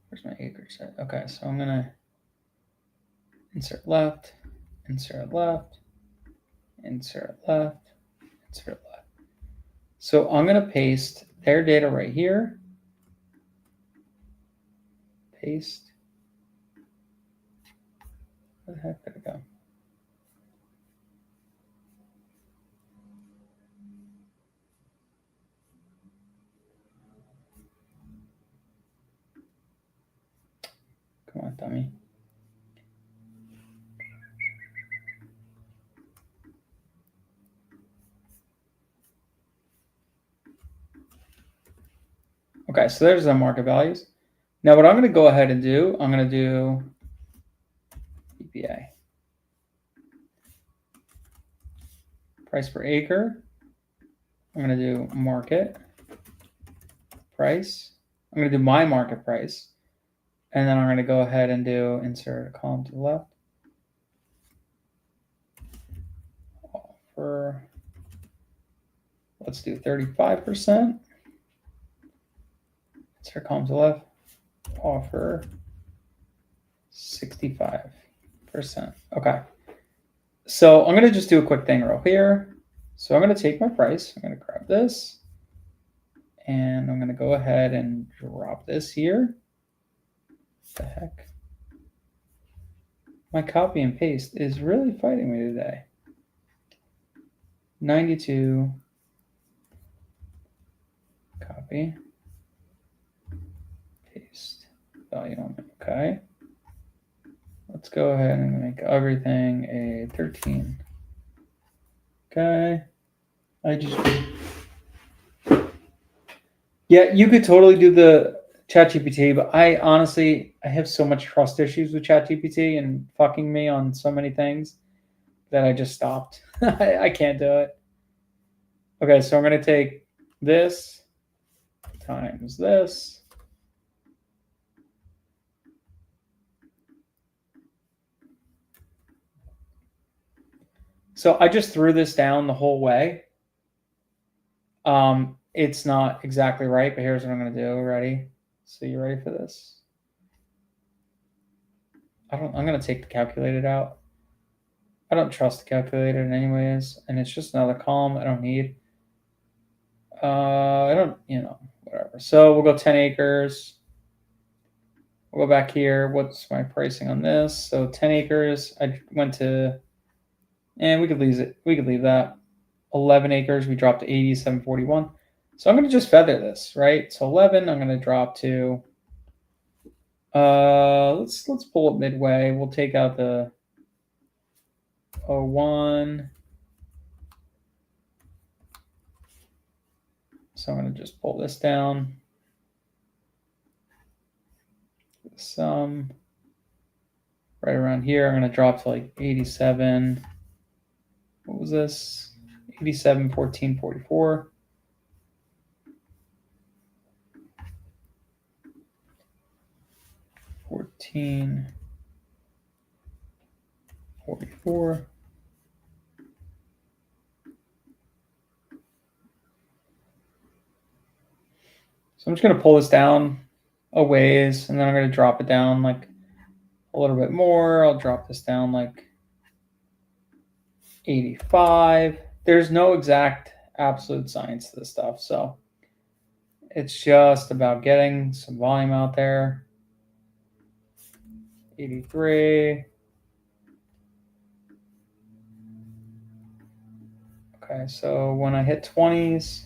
Where's my acres at? Okay, so I'm going to insert left, insert left, insert left, insert left. So I'm going to paste their data right here. Paste. Where the heck did it go? Come on, dummy. Okay, so there's the market values. Now what I'm going to go ahead and do, I'm going to do EPA. Price per acre. I'm going to do market price. I'm going to do my market price. And then I'm going to go ahead and do insert a column to the left. Offer, let's do 35%. Insert column to the left. Offer 65%. Okay. So I'm going to just do a quick thing real here. So I'm going to take my price. I'm going to grab this. And I'm going to go ahead and drop this here. What the heck? My copy and paste is really fighting me today. 92. Copy. Paste. Value on it. Okay. Let's go ahead and make everything a 13. Okay. Yeah, you could totally do the ChatGPT, but I have so much trust issues with ChatGPT and fucking me on so many things that I just stopped. I can't do it. Okay, so I'm going to take this times this. So I just threw this down the whole way. It's not exactly right, but here's what I'm going to do. Ready? So you ready for this? I'm going to take the calculated out. I don't trust the calculator in any ways, and it's just another column I don't need. I don't, whatever. So we'll go 10 acres. We'll go back here. What's my pricing on this? So 10 acres, I went to, and we could leave it. We could leave that. 11 acres, we dropped to 87.41. So I'm going to just feather this, right? So 11, I'm going to drop to, let's pull it midway. We'll take out the 01. So I'm going to just pull this down. Sum right around here. I'm going to drop to like 87. What was this? 87.14.44. 14.44. So I'm just going to pull this down a ways, and then I'm going to drop it down like a little bit more. I'll drop this down like 85. There's no exact absolute science to this stuff, so it's just about getting some volume out there. 83. Okay, so when I hit 20s,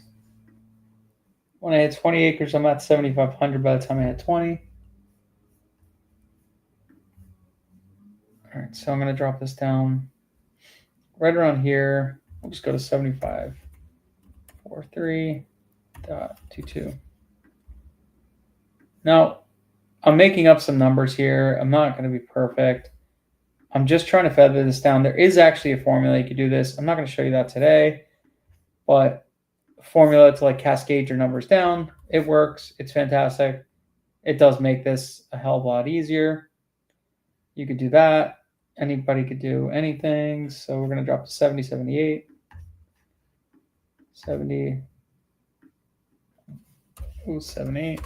when I hit 20 acres, I'm at 7,500 by the time I hit 20. All right, so I'm going to drop this down right around here. We'll just go to 75.43.22. Now, I'm making up some numbers here. I'm not going to be perfect. I'm just trying to feather this down. There is actually a formula you could do this. I'm not going to show you that today, but a formula to like cascade your numbers down. It works. It's fantastic. It does make this a hell of a lot easier. You could do that. Anybody could do anything. So we're going to drop to 70, 78, 70, 78.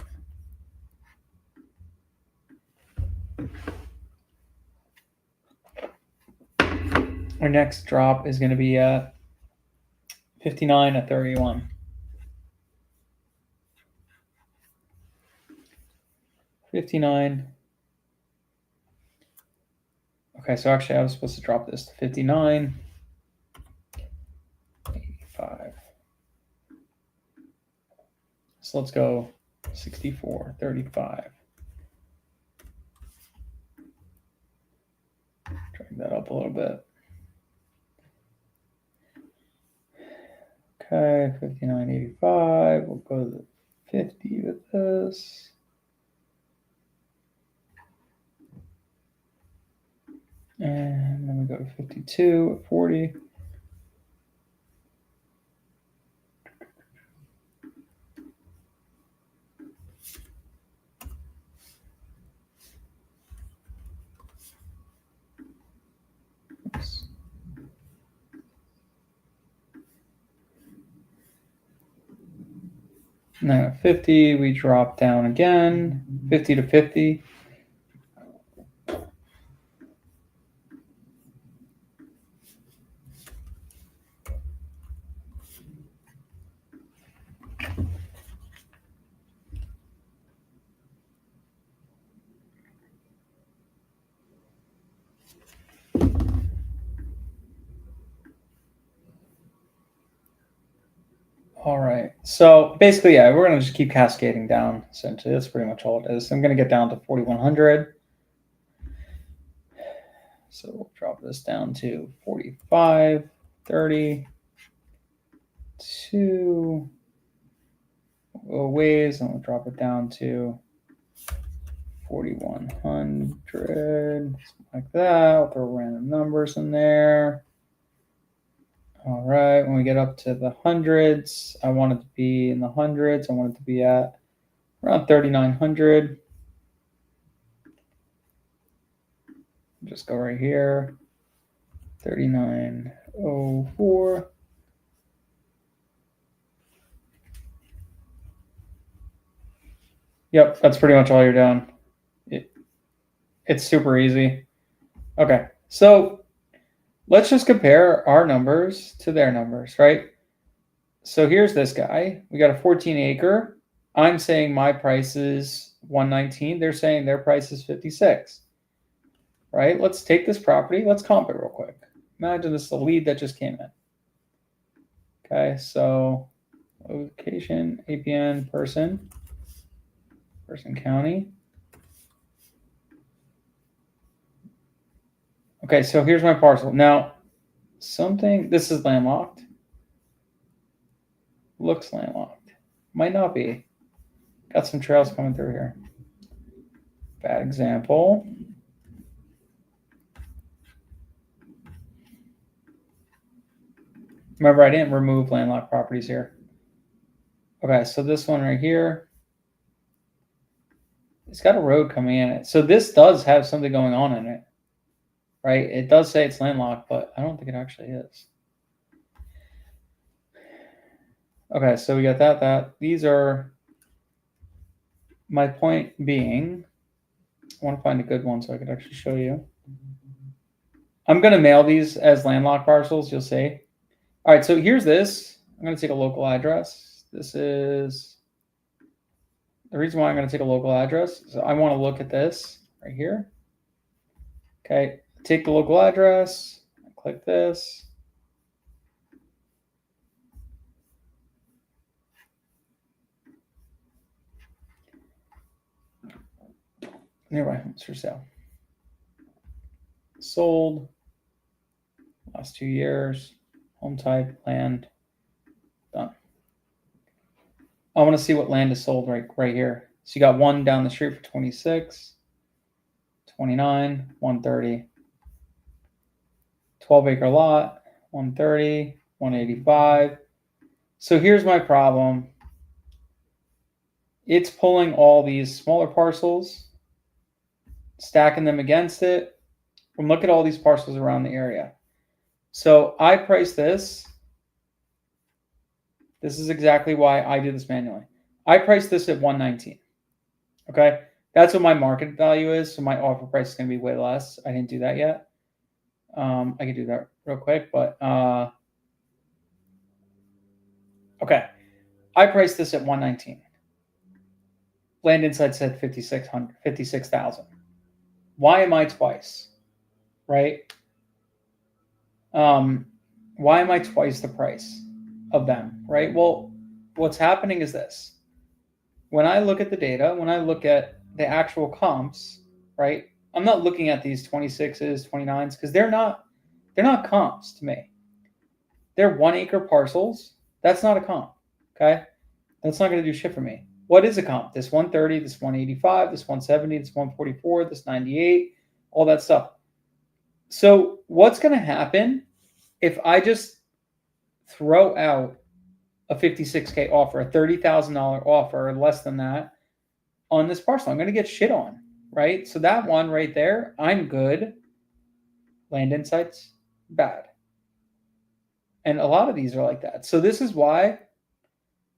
Our next drop is going to be 59 at 31. 59. Okay, so actually I was supposed to drop this to 59. 85. So let's go 64, 35. Drag that up a little bit. Okay, 59.85. We'll go to 50 with this. And then we go to 52 at 40. Oops. Now at 50, we drop down again, 50 to 50. All right. So basically, yeah, we're going to just keep cascading down. Essentially, that's pretty much all it is. I'm going to get down to 4,100. So we'll drop this down to 45, 30, 2 ways, and we'll drop it down to 4,100, like that. We'll throw random numbers in there. All right, when we get up to the hundreds, I want it to be in the hundreds. I want it to be at around 3,900. Just go right here, 3,904. Yep, that's pretty much all you're doing. It's super easy. Okay, so let's just compare our numbers to their numbers, right? So here's this guy. We got a 14 acre. I'm saying my price is 119. They're saying their price is 56. Right? Let's take this property. Let's comp it real quick. Imagine this is a lead that just came in. Okay, so location, APN, person county. Okay, so here's my parcel. Now, this is landlocked. Looks landlocked. Might not be. Got some trails coming through here. Bad example. Remember, I didn't remove landlocked properties here. Okay, so this one right here, it's got a road coming in it. So this does have something going on in it, right? It does say it's landlocked, but I don't think it actually is. Okay, so we got that. These are, my point being, I want to find a good one so I could actually show you. I'm going to mail these as landlocked parcels, you'll see. All right, so here's this. I'm going to take a local address. This is the reason why I'm going to take a local address. So I want to look at this right here. Okay, take the local address, click this. Nearby homes for sale. Sold. Last 2 years. Home type, land. Done. I want to see what land is sold right here. So you got one down the street for 26, 29, 130. 12-acre lot, 130, 185. So here's my problem. It's pulling all these smaller parcels, stacking them against it. And look at all these parcels around the area. So I price this. This is exactly why I do this manually. I price this at 119. Okay. That's what my market value is. So my offer price is going to be way less. I didn't do that yet. I can do that real quick, but okay. I priced this at 119. Land Insight said 56,000. Why am I twice? Right? Why am I twice the price of them? Right? Well, what's happening is this. When I look at the data, when I look at the actual comps, right? I'm not looking at these 26s, 29s, because they're not comps to me. They're 1 acre parcels. That's not a comp. Okay? That's not going to do shit for me. What is a comp? This 130, this 185, this 170, this 144, this 98, all that stuff. So what's going to happen if I just throw out a 56K offer, a $30,000 offer, or less than that on this parcel? I'm going to get shit on, right? So that one right there, I'm good. Land Insights, bad. And a lot of these are like that. So this is why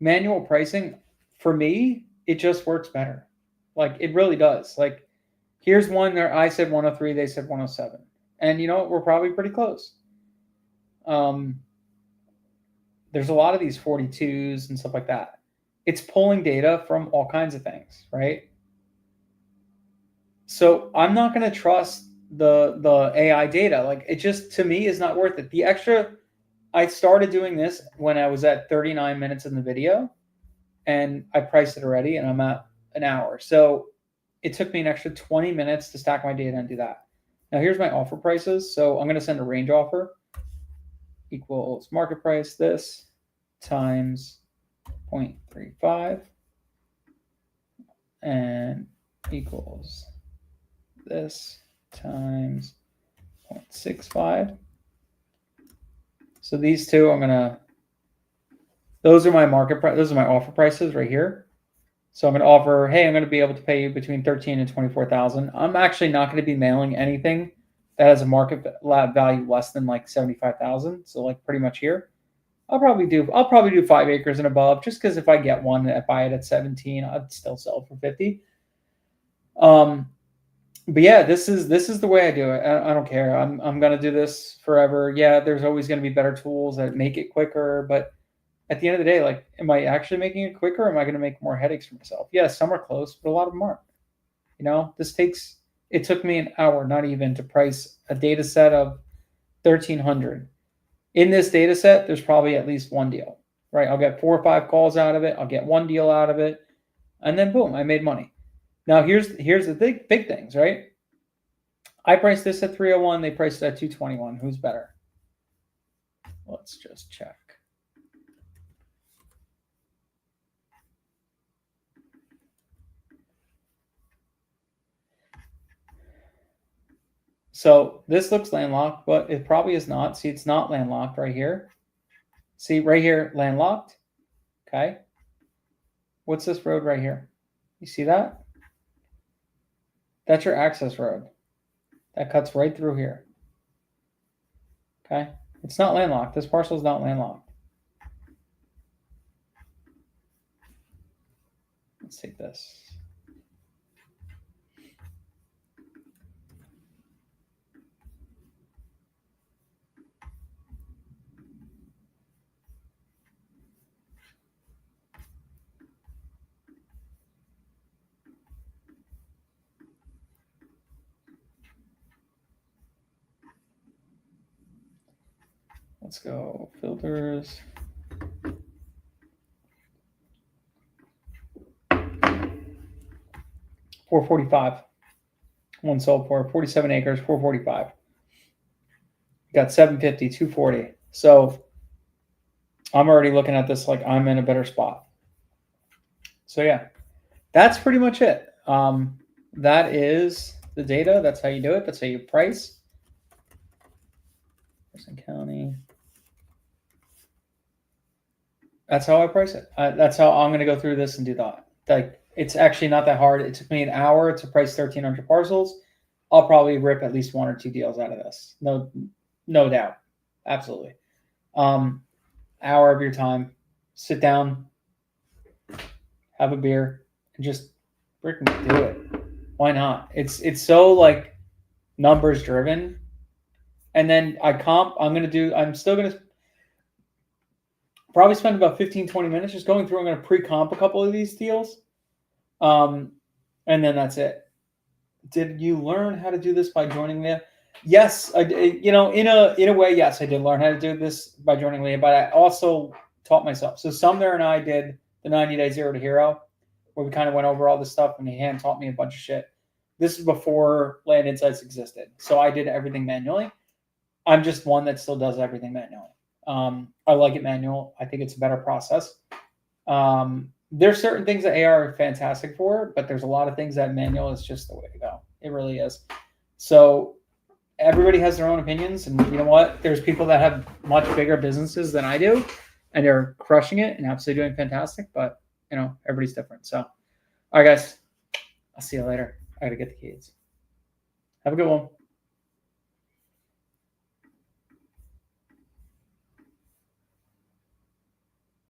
manual pricing, for me, it just works better. Like, it really does. Like, here's one there. I said 103, they said 107. And you know what? We're probably pretty close. There's a lot of these 42s and stuff like that. It's pulling data from all kinds of things, right? So I'm not going to trust the AI data. Like, it just, to me, is not worth it. The extra, I started doing this when I was at 39 minutes in the video, and I priced it already, and I'm at an hour. So it took me an extra 20 minutes to stack my data and do that. Now here's my offer prices. So I'm going to send a range offer equals market price this times 0.35 and equals this times 0.65. So these two, those are my market price. Those are my offer prices right here. So I'm going to offer, hey, I'm going to be able to pay you between 13 and 24,000. I'm actually not going to be mailing anything that has a market value less than like 75,000. So like pretty much here. I'll probably do 5 acres and above, just because if I get one that buy it at 17, I'd still sell it for 50. But yeah, this is the way I do it. I don't care. I'm gonna do this forever. Yeah, there's always gonna be better tools that make it quicker, but at the end of the day, like, am I actually making it quicker, or am I gonna make more headaches for myself? Yeah, some are close, but a lot of them aren't. You know, it took me an hour, not even, to price a data set of 1,300. In this data set, there's probably at least one deal, right? I'll get 4 or 5 calls out of it. I'll get one deal out of it, and then boom, I made money. Now here's the big things, right? I priced this at 301. They priced it at 221. Who's better? Let's just check. So this looks landlocked, but it probably is not. See, it's not landlocked right here. See, right here, landlocked. Okay. What's this road right here? You see that? That's your access road. That cuts right through here. Okay. It's not landlocked. This parcel is not landlocked. Let's take this. Let's go filters. $445. One sold for 47 acres, 445. Got 750, 240. So I'm already looking at this like I'm in a better spot. So yeah, that's pretty much it. That is the data. That's how you do it. That's how you price. Person County. That's how I price it. That's how I'm going to go through this and do that. Like, it's actually not that hard. It took me an hour to price 1,300 parcels. I'll probably rip at least 1 or 2 deals out of this. No doubt. Absolutely. Hour of your time, sit down, have a beer, and just freaking do it. Why not? It's so like numbers driven. And then I'm still gonna probably spend about 15-20 minutes just going through. I'm gonna pre-comp a couple of these deals. And then that's it. Did you learn how to do this by joining LIA? Yes, I did. In a way, yes, I did learn how to do this by joining LIA, but I also taught myself. So Sumner and I did the 90-day Zero to Hero, where we kind of went over all this stuff, and he hand taught me a bunch of shit. This is before Land Insights existed, so I did everything manually. I'm just one that still does everything manually. I like it manual. I think it's a better process. There's certain things that AR are fantastic for, but there's a lot of things that manual is just the way to go. It really is. So everybody has their own opinions, and you know what? There's people that have much bigger businesses than I do, and they're crushing it and absolutely doing fantastic, but everybody's different. So, all right, guys, I'll see you later. I got to get the kids. Have a good one.